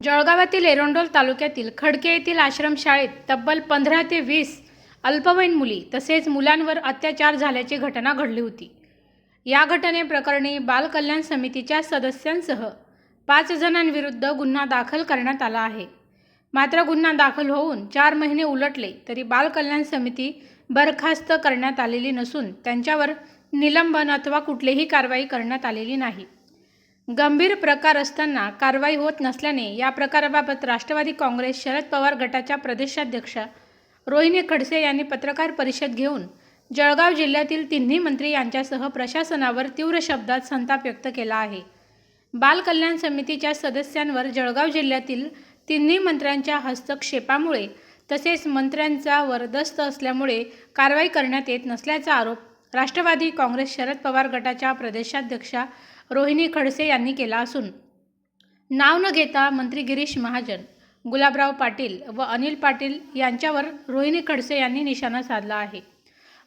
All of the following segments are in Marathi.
जळगावातील एरंडोल तालुक्यातील खडके येथील आश्रमशाळेत तब्बल 15 ते 20 अल्पवयीन मुली तसेच मुलांवर अत्याचार झाल्याची घटना घडली होती। या घटनेप्रकरणी बाल कल्याण समितीच्या सदस्यांसह 5 जणांविरुद्ध गुन्हा दाखल करण्यात आला आहे। मात्र गुन्हा दाखल होऊन 4 महिने उलटले तरी बाल कल्याण समिती बरखास्त करण्यात आलेली नसून त्यांच्यावर निलंबन अथवा कुठलीही कारवाई करण्यात आलेली नाही। गंभीर प्रकार असताना कारवाई होत नसल्याने या प्रकाराबाबत राष्ट्रवादी काँग्रेस शरद पवार गटाच्या प्रदेशाध्यक्षा रोहिणी खडसे यांनी पत्रकार परिषद घेऊन जळगाव जिल्ह्यातील तिन्ही मंत्री यांच्यासह प्रशासनावर तीव्र शब्दात संताप व्यक्त केला आहे। बाल कल्याण समितीच्या सदस्यांवर जळगाव जिल्ह्यातील तिन्ही मंत्र्यांच्या हस्तक्षेपामुळे तसेच मंत्र्यांचा वरदस्त असल्यामुळे कारवाई करण्यात येत नसल्याचा आरोप राष्ट्रवादी काँग्रेस शरद पवार गटाच्या प्रदेशाध्यक्षा रोहिणी खडसे यांनी केला असून नाव न घेता मंत्री गिरीश महाजन, गुलाबराव पाटील व अनिल पाटील यांच्यावर रोहिणी खडसे यांनी निशाणा साधला आहे।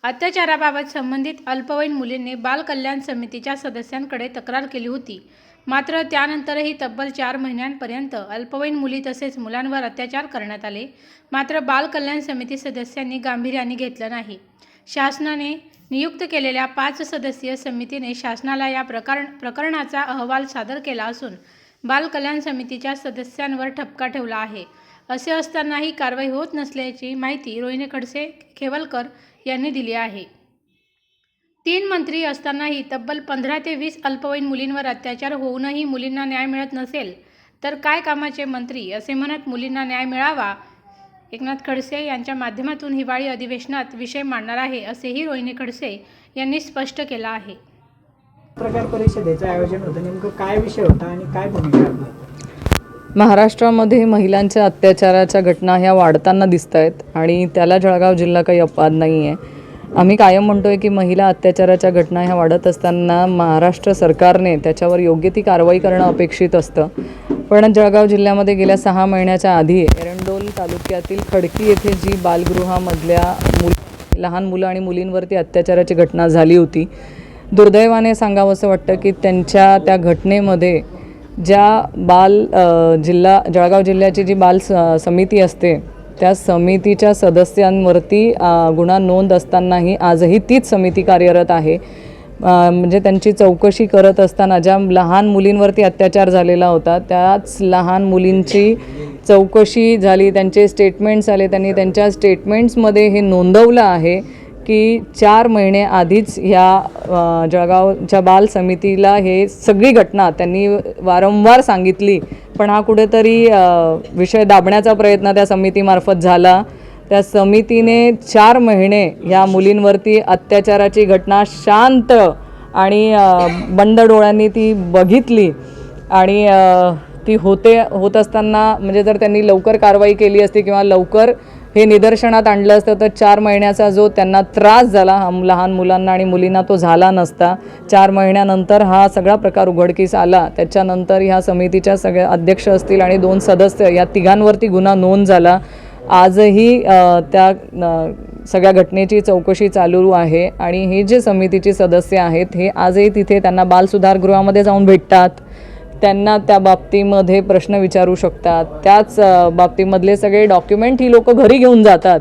अत्याचाराबाबत संबंधित अल्पवयीन मुलींनी बाल कल्याण समितीच्या सदस्यांकडे तक्रार केली होती। मात्र त्यानंतरही तब्बल 4 महिन्यांपर्यंत अल्पवयीन मुली तसेच मुलांवर अत्याचार करण्यात आले। मात्र बाल कल्याण समिती सदस्यांनी गांभीर्याने घेतलं नाही। शासनाने नियुक्त केलेल्या 5 सदस्यीय समितीने शासनाला या प्रकरणाचा अहवाल सादर केला असून बाल कल्याण समितीच्या सदस्यांवर ठपका ठेवला आहे। असे असतानाही कारवाई होत नसल्याची माहिती रोहिणी खडसे खेवलकर यांनी दिली आहे। 3 मंत्री असतानाही तब्बल 15 ते 20 अल्पवयीन मुलींवर अत्याचार होऊनही मुलींना न्याय मिळत नसेल तर काय कामाचे मंत्री, असे म्हणत मुलींना न्याय मिळावा एकनाथ खडसे यांच्या माध्यमातून हिवाळी अधिवेशनात विषय मांडणार आहे, असेही रोहिणी खडसे यांनी स्पष्ट केलं आहे। पत्रकार परिषदेचं आयोजन होतं, नेमकं काय विषय होता आणि काय भूमिका आपली? महाराष्ट्रामध्ये महिलांच्या अत्याचाराच्या घटना ह्या वाढताना दिसत आहेत आणि त्याला जळगाव जिल्हा काही अपवाद नाही आहे। आम्ही कायम म्हणतोय की महिला अत्याचाराच्या घटना ह्या वाढत असताना महाराष्ट्र सरकारने त्याच्यावर योग्य ती कारवाई करणं अपेक्षित असतं। पण जळगाव जिल्ह्यामध्ये गेल्या 6 महिन्याच्या आधी एरंडोल तालुक्यातील खडकी येथे जी बालगृहामधल्या लहान मुलं आणि मुलींवरती अत्याचाराची घटना झाली होती, दुर्दैवाने सांगावंसं वाटतं की त्या घटनेमध्ये ज्या जळगाव जिल्ह्याची जी बाल समिती असते त्या समितीच्या सदस्यांवरती गुन्हा नोंद असतानाही आजही तीच समिती कार्यरत आहे। म्हणजे त्यांची चौकशी करत असताना ज्या लहान मुलींवरती अत्याचार झालेला होता त्याच लहान मुलींची चौकशी झाली, त्यांचे स्टेटमेंट्स आले, त्यांनी त्यांच्या स्टेटमेंट्समध्ये हे नोंदवलं आहे की 4 महिने आधीच ह्या जळगावच्या बाल समितीला हे सगळी घटना त्यांनी वारंवार सांगितली, पण हा कुठेतरी विषय दाबण्याचा प्रयत्न त्या समितीमार्फत झाला। त्या समितीने 4 महिने ह्या मुलींवरती अत्याचाराची घटना शांत आणि बंद डोळ्यांनी ती बघितली आणि ती होत असताना म्हणजे जर त्यांनी लवकर कारवाई केली असती किंवा लवकर हे निदर्शनात आणलं असतं तर 4 महिन्याचा जो त्यांना त्रास झाला लहान मुलांना आणि मुलींना तो झाला नसता। 4 महिन्यानंतर हा सगळा प्रकार उघडकीस आला। त्याच्यानंतर ह्या समितीच्या सगळ्या अध्यक्ष असतील आणि 2 सदस्य या तिघांवरती गुन्हा नोंद झाला। आजही त्या सगळ्या घटनेची चौकशी चालू आहे आणि हे जे समितीचे सदस्य आहेत हे आजही तिथे त्यांना बाल सुधारगृहामध्ये जाऊन भेटतात, त्यांना त्या बाबतीमध्ये प्रश्न विचारू शकतात, त्याच बाबतीमधले सगळे डॉक्युमेंट ही लोक घरी घेऊन जातात।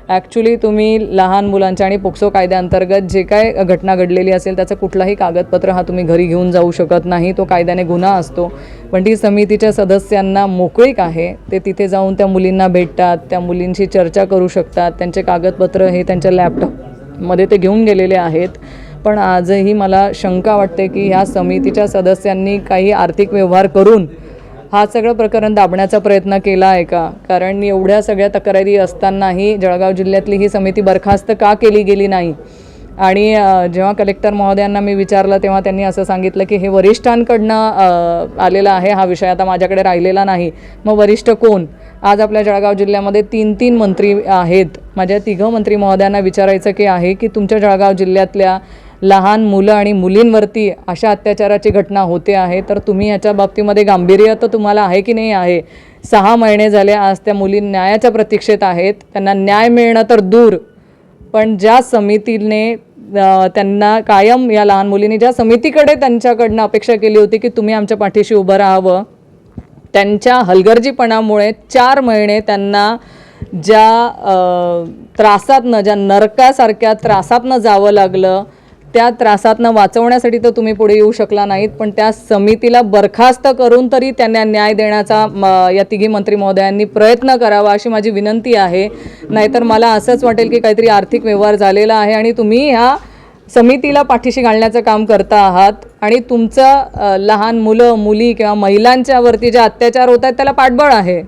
ॲक्च्युली तुम्ही लहान मुलांच्या आणि पोक्सो कायद्याअंतर्गत जे काय घटना घडलेली असेल त्याचं कुठलाही कागदपत्र हा तुम्ही घरी घेऊन जाऊ शकत नाही, तो कायद्याने गुन्हा असतो। पण ती समितीच्या सदस्यांना मोकळीक आहे, ते तिथे जाऊन त्या मुलींना भेटतात, त्या मुलींशी चर्चा करू शकतात, त्यांचे कागदपत्र हे त्यांच्या लॅपटॉपमध्ये ते घेऊन गेलेले आहेत। पण आजही मला शंका वाटते की ह्या समितीच्या सदस्यांनी काही आर्थिक व्यवहार करून हा सगळं प्रकरण दाबण्याचा प्रयत्न केला आहे का? कारण एवढ्या सगळ्या तक्रारी असतानाही जळगाव जिल्ह्यातली ही समिती बरखास्त का केली गेली नाही? आणि जेव्हा कलेक्टर महोदयांना मी विचारलं तेव्हा त्यांनी असं सांगितलं की हे वरिष्ठांकडनं आलेला आहे, हा विषय आता माझ्याकडे राहिलेला नाही। मग वरिष्ठ कोण? आज आपल्या जळगाव जिल्ह्यामध्ये 3 मंत्री आहेत। माझ्या 3 मंत्री महोदयांना विचारायचं की आहे की तुमच्या जळगाव जिल्ह्यातल्या लहान मुलं आणि मुलींवरती अशा अत्याचाराची घटना होते आहे तर तुम्ही याच्या बाबतीमध्ये गांभीर्य तर तुम्हाला आहे की नाही आहे? 6 महिने झाले आज त्या मुली न्यायाच्या प्रतीक्षेत आहेत, त्यांना न्याय मिळणं तर दूर, पण ज्या समितीने त्यांना कायम या लहान मुलींनी ज्या समितीकडे त्यांच्याकडनं अपेक्षा केली होती की तुम्ही आमच्या पाठीशी उभं राहावं, त्यांच्या हलगर्जीपणामुळे 4 महिने त्यांना ज्या त्रासातनं, ज्या नरकासारख्या त्रासातनं जावं लागलं, त्या त्रासातनं वाचवण्यासाठी तर तुम्ही पुढे येऊ शकला नाहीत, पण त्या समितीला बरखास्त करून तरी त्यांना न्याय देण्याचा या तिघी मंत्री महोदयांनी प्रयत्न करावा अशी माझी विनंती आहे. नाहीतर मला असंच वाटेल की काहीतरी आर्थिक व्यवहार झालेला आहे आणि तुम्ही ह्या समितीला पाठीशी घालण्याचं काम करता आहात आणि तुमचं लहान मुलं मुली किंवा महिलांच्यावरती जे अत्याचार होत आहेत त्याला पाठबळ आहे.